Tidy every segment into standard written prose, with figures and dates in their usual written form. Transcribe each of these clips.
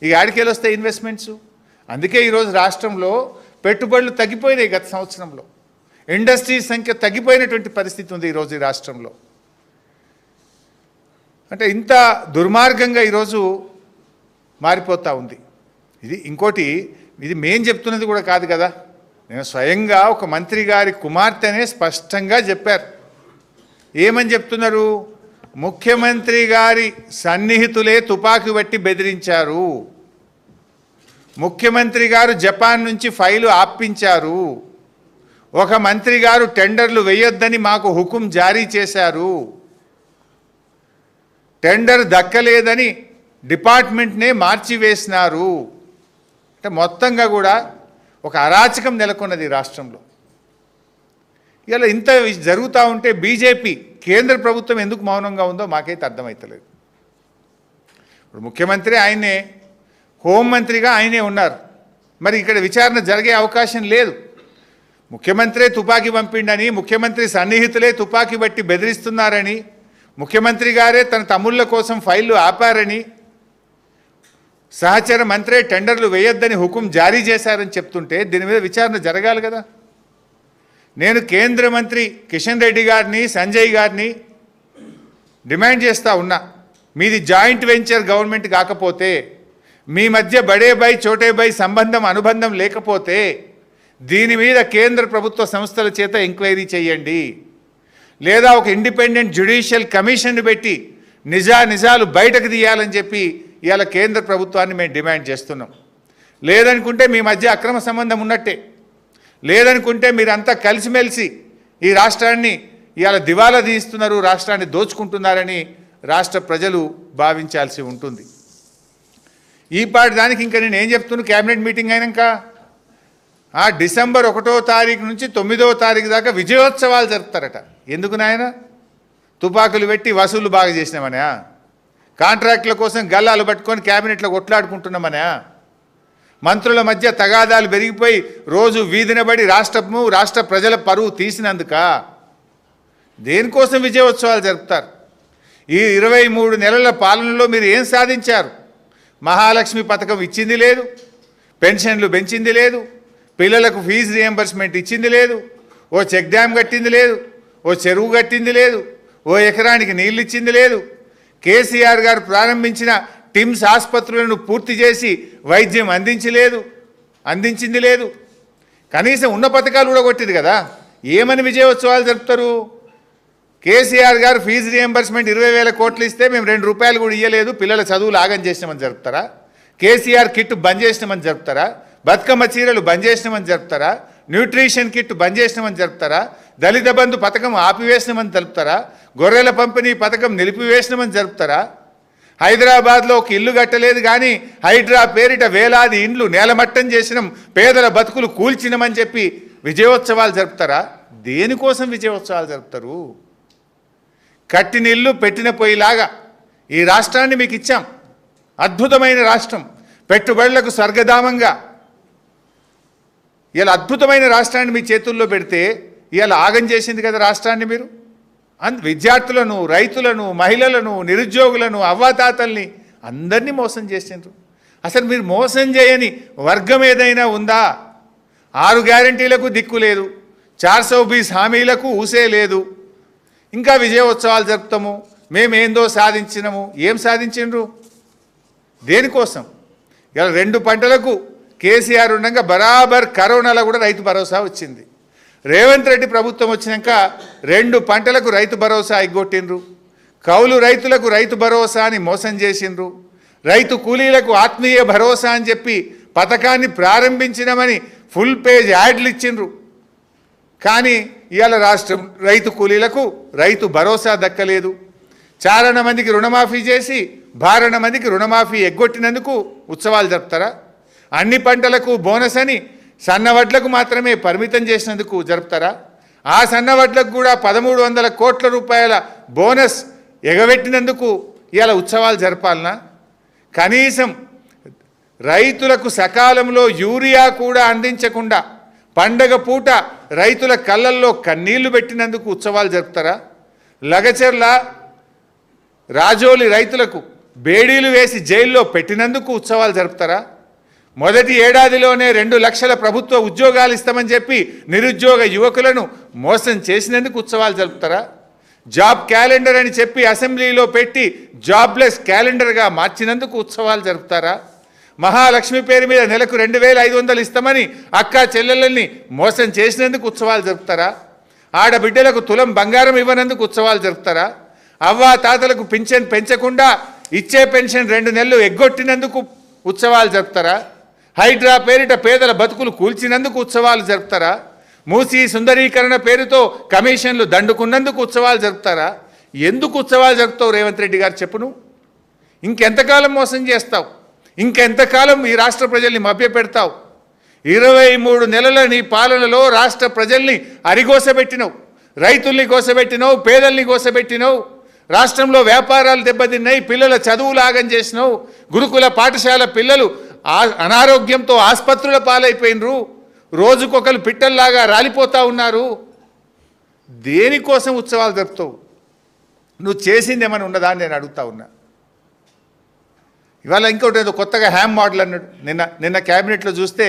ఇక ఆడికేలు వస్తాయి ఇన్వెస్ట్మెంట్స్. అందుకే ఈరోజు రాష్ట్రంలో పెట్టుబడులు తగ్గిపోయినాయి. గత సంవత్సరంలో ఇండస్ట్రీస్ సంఖ్య తగ్గిపోయినటువంటి పరిస్థితి ఉంది ఈరోజు ఈ రాష్ట్రంలో. అంటే ఇంత దుర్మార్గంగా ఈరోజు మారిపోతూ ఉంది. ఇది ఇంకోటి, ఇది మేం చెప్తున్నది కూడా కాదు కదా, నేను స్వయంగా ఒక మంత్రి గారి కుమార్తెనే స్పష్టంగా చెప్పారు. ఏమని చెప్తున్నారు? ముఖ్యమంత్రి గారి సన్నిహితులే తుపాకీ బట్టి బెదిరించారు, ముఖ్యమంత్రి గారు జపాన్ నుంచి ఫైలు ఆపించారు, ఒక మంత్రి గారు టెండర్లు వేయొద్దని మాకు హుకుం జారీ చేశారు, టెండర్ దక్కలేదని డిపార్ట్మెంట్నే మార్చివేసినారు. అంటే మొత్తంగా కూడా ఒక అరాచకం నెలకొన్నది రాష్ట్రంలో. ఇలా ఇంత జరుగుతూ ఉంటే బీజేపీ కేంద్ర ప్రభుత్వం ఎందుకు మౌనంగా ఉందో మాకైతే అర్థమవుతలేదు. ఇప్పుడు ముఖ్యమంత్రి ఆయనే, హోంమంత్రిగా ఆయనే ఉన్నారు. మరి ఇక్కడ విచారణ జరిగే అవకాశం లేదు. ముఖ్యమంత్రే తుపాకీ పంపిండని, ముఖ్యమంత్రి సన్నిహితులే తుపాకీ బట్టి బెదిరిస్తున్నారని, ముఖ్యమంత్రి గారే తన తమ్ముళ్ళ కోసం ఫైళ్లు ఆపారని, సహచర మంత్రే టెండర్లు వేయొద్దని హుకుం జారీ చేశారని చెప్తుంటే దీని మీద విచారణ జరగాలి కదా. నేను కేంద్ర మంత్రి కిషన్ రెడ్డి గారిని, సంజయ్ గారిని డిమాండ్ చేస్తూ ఉన్నా, మీది జాయింట్ వెంచర్ గవర్నమెంట్ కాకపోతే, మీ మధ్య బడే బై చోటే బై సంబంధం అనుబంధం లేకపోతే దీని మీద కేంద్ర ప్రభుత్వ సంస్థల చేత ఎంక్వైరీ చేయండి, లేదా ఒక ఇండిపెండెంట్ జ్యుడిషియల్ కమిషన్ పెట్టి నిజాలు బయటకు తీయాలని చెప్పి ఇవాళ కేంద్ర ప్రభుత్వాన్ని మేము డిమాండ్ చేస్తున్నాం. లేదనుకుంటే మీ మధ్య అక్రమ సంబంధం ఉన్నట్టే, లేదనుకుంటే మీరంతా కలిసిమెలిసి ఈ రాష్ట్రాన్ని ఇవాళ దివాలా తీస్తున్నారు, రాష్ట్రాన్ని దోచుకుంటున్నారని రాష్ట్ర ప్రజలు భావించాల్సి ఉంటుంది. ఈ పాటి దానికి ఇంకా నేను ఏం చెప్తున్నాను, క్యాబినెట్ మీటింగ్ అయినాక డిసెంబర్ 1వ తారీఖు నుంచి 9వ తారీఖు దాకా విజయోత్సవాలు జరుపుతారట. ఎందుకు నాయన? తుపాకులు పెట్టి వసూలు బాగా చేసినామనా? కాంట్రాక్టుల కోసం గల్లాలు పట్టుకొని క్యాబినెట్లో కొట్లాడుకుంటున్నామనా? మంత్రుల మధ్య తగాదాలు పెరిగిపోయి రోజు వీధినబడి రాష్ట్ర ప్రజల పరువు తీసినందుక? దేనికోసం విజయోత్సవాలు జరుపుతారు? ఈ 23 నెలల పాలనలో మీరు ఏం సాధించారు? మహాలక్ష్మి పథకం ఇచ్చింది లేదు, పెన్షన్లు పెంచింది లేదు, పిల్లలకు ఫీజు రియంబర్స్మెంట్ ఇచ్చింది లేదు, ఓ చెక్ డ్యామ్ కట్టింది లేదు, ఓ చెరువు కట్టింది లేదు, ఓ ఎకరానికి నీళ్ళు ఇచ్చింది లేదు. కేసీఆర్ గారు ప్రారంభించిన టిమ్స్ ఆసుపత్రులను పూర్తి చేసి వైద్యం అందించింది లేదు. కనీసం ఉన్న పథకాలు కూడా కొట్టింది కదా. ఏమని విజయోత్సవాలు జరుపుతారు? కేసీఆర్ గారు ఫీజు రియంబర్స్మెంట్ 20,000 కోట్లు ఇస్తే మేము 2 రూపాయలు కూడా ఇవ్వలేదు, పిల్లల చదువులు ఆగం చేసినామని జరుపుతారా? కేసీఆర్ కిట్ బంద్ చేసినామని జరుపుతారా? బతుకమ్మ చీరలు బంద్ చేసినామని జరుపుతారా? న్యూట్రిషన్ కిట్ బంద్ చేసినామని జరుపుతారా? దళిత బంధు పథకం ఆపివేసినామని జరుపుతారా? గొర్రెల పంపిణీ పథకం నిలిపివేసినామని జరుపుతారా? హైదరాబాద్లో ఒక ఇల్లు కట్టలేదు కానీ హైడ్రా పేరిట వేలాది ఇండ్లు నేలమట్టం చేసినాం, పేదల బతుకులు కూల్చినామని చెప్పి విజయోత్సవాలు జరుపుతారా? దేనికోసం విజయోత్సవాలు జరుపుతారు? కట్టిన ఇల్లు పెట్టిన పొయ్యిలాగా ఈ రాష్ట్రాన్ని మీకు ఇచ్చాం. అద్భుతమైన రాష్ట్రం, పెట్టుబడులకు స్వర్గధామంగా ఇలా అద్భుతమైన రాష్ట్రాన్ని మీ చేతుల్లో పెడితే ఇలా ఆగం చేసింది కదా రాష్ట్రాన్ని. మీరు విద్యార్థులను, రైతులను, మహిళలను, నిరుద్యోగులను, అవ్వాతాతల్ని అందరినీ మోసం చేసిండ్రు. అసలు మీరు మోసం చేయని వర్గం ఏదైనా ఉందా? 6 గ్యారంటీలకు దిక్కు లేదు, 420 హామీలకు ఊసే లేదు. ఇంకా విజయోత్సవాలు జరుపుతాము, మేమేందో సాధించినాము. ఏం సాధించిండ్రు? దేనికోసం? ఇలా 2 పంటలకు కేసీఆర్ ఉండగా బరాబర్ కరోనాలో కూడా రైతు భరోసా వచ్చింది. రేవంత్ రెడ్డి ప్రభుత్వం వచ్చినాక 2 పంటలకు రైతు భరోసా ఎగ్గొట్టిండ్రు. కౌలు రైతులకు రైతు భరోసా అని మోసం చేసిండ్రు. రైతు కూలీలకు ఆత్మీయ భరోసా అని చెప్పి పథకాన్ని ప్రారంభించినామని ఫుల్ పేజ్ యాడ్లు ఇచ్చిండ్రు. కానీ ఇవాళ రాష్ట్రం రైతు కూలీలకు రైతు భరోసా దక్కలేదు. 4 మందికి రుణమాఫీ చేసి 12 మందికి రుణమాఫీ ఎగ్గొట్టినందుకు ఉత్సవాలు జరుపుతారా? అన్ని పంటలకు బోనస్ అని సన్నవడ్లకు మాత్రమే పరిమితం చేసినందుకు జరుపుతారా? ఆ సన్నవడ్లకు కూడా 1300 కోట్ల రూపాయల బోనస్ ఎగబెట్టినందుకు ఇవాళ ఉత్సవాలు జరపాలనా? కనీసం రైతులకు సకాలంలో యూరియా కూడా అందించకుండా పండగ పూట రైతుల కళ్ళల్లో కన్నీళ్లు పెట్టినందుకు ఉత్సవాలు జరుపుతారా? లగచర్ల రాజోలి రైతులకు బేడీలు వేసి జైల్లో పెట్టినందుకు ఉత్సవాలు జరుపుతారా? మొదటి ఏడాదిలోనే 2 లక్షల ప్రభుత్వ ఉద్యోగాలు ఇస్తామని చెప్పి నిరుద్యోగ యువకులను మోసం చేసినందుకు ఉత్సవాలు జరుపుతారా? జాబ్ క్యాలెండర్ అని చెప్పి అసెంబ్లీలో పెట్టి జాబ్లెస్ క్యాలెండర్గా మార్చినందుకు ఉత్సవాలు జరుపుతారా? మహాలక్ష్మి పేరు మీద నెలకు 2,500 ఇస్తామని అక్కా చెల్లెళ్ళని మోసం చేసినందుకు ఉత్సవాలు జరుపుతారా? ఆడబిడ్డలకు తులం బంగారం ఇవ్వనందుకు ఉత్సవాలు జరుపుతారా? అవ్వా తాతలకు పింఛన్ పెంచకుండా ఇచ్చే పెన్షన్ 2 నెలలు ఎగ్గొట్టినందుకు ఉత్సవాలు జరుపుతారా? హైడ్రా పేరిట పేదల బతుకులు కూల్చినందుకు ఉత్సవాలు జరుపుతారా? మూసీ సుందరీకరణ పేరుతో కమిషన్లు దండుకున్నందుకు ఉత్సవాలు జరుపుతారా? ఎందుకు ఉత్సవాలు జరుపుతావు రేవంత్ రెడ్డి గారు చెప్పును? ఇంకెంతకాలం మోసం చేస్తావు? ఇంకెంతకాలం ఈ రాష్ట్ర ప్రజల్ని మభ్యపెడతావు? 23 నెలల నీ పాలనలో రాష్ట్ర ప్రజల్ని అరిగోసబెట్టినవు, రైతుల్ని కోసబెట్టినవు, పేదల్ని కోసబెట్టినవు, రాష్ట్రంలో వ్యాపారాలు దెబ్బతిన్నాయి, పిల్లల చదువులు ఆగం చేసినావు, గురుకుల పాఠశాల పిల్లలు అనారోగ్యంతో ఆసుపత్రుల పాలైపోయినరు, రోజుకొకరు పిట్టల్లాగా రాలిపోతూ ఉన్నారు. దేనికోసం ఉత్సవాలు జరుపుతావు? నువ్వు చేసింది ఏమైనా ఉన్నదా అని నేను అడుగుతా ఉన్నా. ఇవాళ ఇంకోటి ఏదో కొత్తగా హ్యామ్ మోడల్ అన్నాడు. నిన్న క్యాబినెట్లో చూస్తే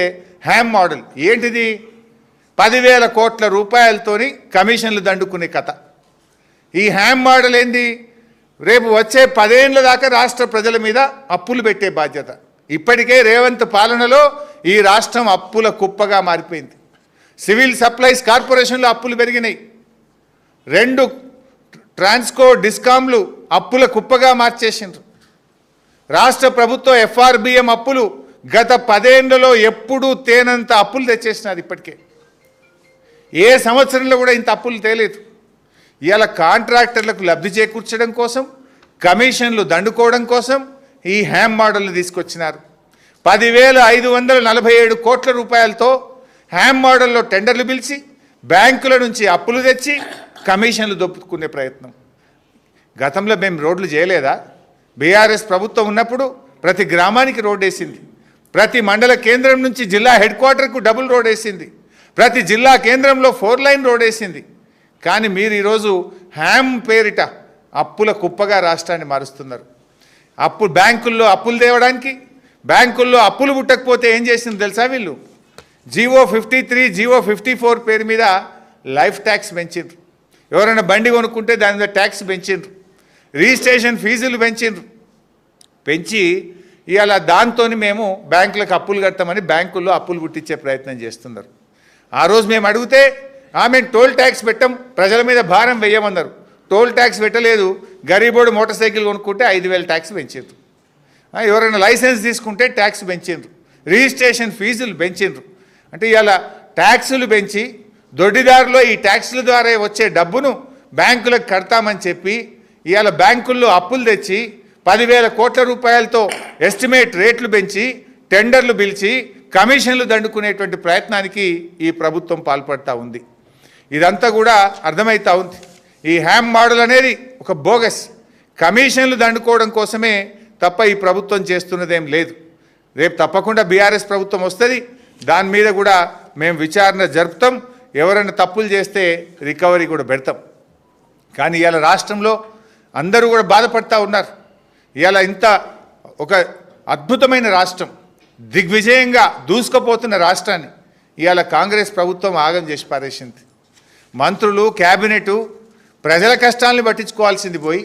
హ్యామ్ మోడల్ ఏంటిది? 10,000 కోట్ల రూపాయలతోని కమిషన్లు దండుకునే కథ. ఈ హ్యామ్ మోడల్ ఏంది? రేపు వచ్చే 10 ఏళ్ల దాకా రాష్ట్ర ప్రజల మీద అప్పులు పెట్టే బాధ్యత. ఇప్పటికే రేవంత్ పాలనలో ఈ రాష్ట్రం అప్పుల కుప్పగా మారిపోయింది. సివిల్ సప్లైస్ కార్పొరేషన్లో అప్పులు పెరిగినాయి. 2 ట్రాన్స్కో డిస్కామ్లు అప్పుల కుప్పగా మార్చేసిండ్రు. రాష్ట్ర ప్రభుత్వ FRBM అప్పులు గత 10 ఏళ్లలో ఎప్పుడూ తేనంత అప్పులు తెచ్చేసినారు. ఇప్పటికే ఏ సంవత్సరంలో కూడా ఇంత అప్పులు తేలేదు. ఇవాళ కాంట్రాక్టర్లకు లబ్ధి చేకూర్చడం కోసం, కమిషన్లు దండుకోవడం కోసం ఈ హ్యామ్ మోడల్ని తీసుకొచ్చినారు. 10,547 కోట్ల రూపాయలతో హ్యామ్ మోడల్లో టెండర్లు పిలిచి బ్యాంకుల నుంచి అప్పులు తెచ్చి కమిషన్లు దొప్పుకునే ప్రయత్నం. గతంలో మేము రోడ్లు చేయలేదా? బీఆర్ఎస్ ప్రభుత్వం ఉన్నప్పుడు ప్రతి గ్రామానికి రోడ్ వేసింది, ప్రతి మండల కేంద్రం నుంచి జిల్లా హెడ్ క్వార్టర్కు డబుల్ రోడ్ వేసింది, ప్రతి జిల్లా కేంద్రంలో 4 లైన్ రోడ్ వేసింది. కానీ మీరు ఈరోజు హ్యామ్ పేరిట అప్పుల కుప్పగా రాష్ట్రాన్ని మారుస్తున్నారు. బ్యాంకుల్లో అప్పులు తేవడానికి, బ్యాంకుల్లో అప్పులు పుట్టకపోతే ఏం చేసింది తెలుసా? వీళ్ళు జీవో 53, జీవో 54 పేరు మీద లైఫ్ ట్యాక్స్ పెంచిండ్రు. ఎవరైనా బండి కొనుక్కుంటే దాని మీద ట్యాక్స్ పెంచిండ్రు. రిజిస్ట్రేషన్ ఫీజులు పెంచి ఇవాళ దాంతో మేము బ్యాంకులకు అప్పులు కడతామని బ్యాంకుల్లో అప్పులు పుట్టించే ప్రయత్నం చేస్తున్నారు. ఆ రోజు మేము అడిగితే ఆమె టోల్ ట్యాక్స్ పెట్టం, ప్రజల మీద భారం వేయమన్నారు. టోల్ ట్యాక్స్ పెట్టలేదు. గరీబోడు మోటార్ సైకిల్ కొనుక్కుంటే 5,000 ట్యాక్స్ పెంచారు. ఎవరైనా లైసెన్స్ తీసుకుంటే ట్యాక్స్ పెంచారు. రిజిస్ట్రేషన్ ఫీజులు పెంచారు. అంటే ఇవాళ ట్యాక్సులు పెంచి దొడ్డిదారులో ఈ ట్యాక్సుల ద్వారా వచ్చే డబ్బును బ్యాంకులకు కడతామని చెప్పి ఇవాళ బ్యాంకుల్లో అప్పులు తెచ్చి 10,000 కోట్ల రూపాయలతో ఎస్టిమేట్ రేట్లు పెంచి టెండర్లు పిలిచి కమిషన్లు దండుకునేటువంటి ప్రయత్నానికి ఈ ప్రభుత్వం పాల్పడతా ఉంది. ఇదంతా కూడా అర్థమవుతా ఉంది. ఈ హ్యామ్ మోడల్ అనేది ఒక బోగస్, కమిషన్లు దండుకోవడం కోసమే తప్ప ఈ ప్రభుత్వం చేస్తున్నదేం లేదు. రేపు తప్పకుండా బీఆర్ఎస్ ప్రభుత్వం వస్తుంది. దాని మీద కూడా మేము విచారణ జరుపుతాం. ఎవరైనా తప్పులు చేస్తే రికవరీ కూడా పెడతాం. కానీ ఇవాళ రాష్ట్రంలో అందరూ కూడా బాధపడతా ఉన్నారు. ఇవాళ ఇంత ఒక అద్భుతమైన రాష్ట్రం, దిగ్విజయంగా దూసుకుపోతున్న రాష్ట్రాన్ని ఇవాళ కాంగ్రెస్ ప్రభుత్వం ఆగం చేసి పారేసింది. మంత్రులు, క్యాబినెట్ ప్రజల కష్టాలను పట్టించుకోవాల్సింది పోయి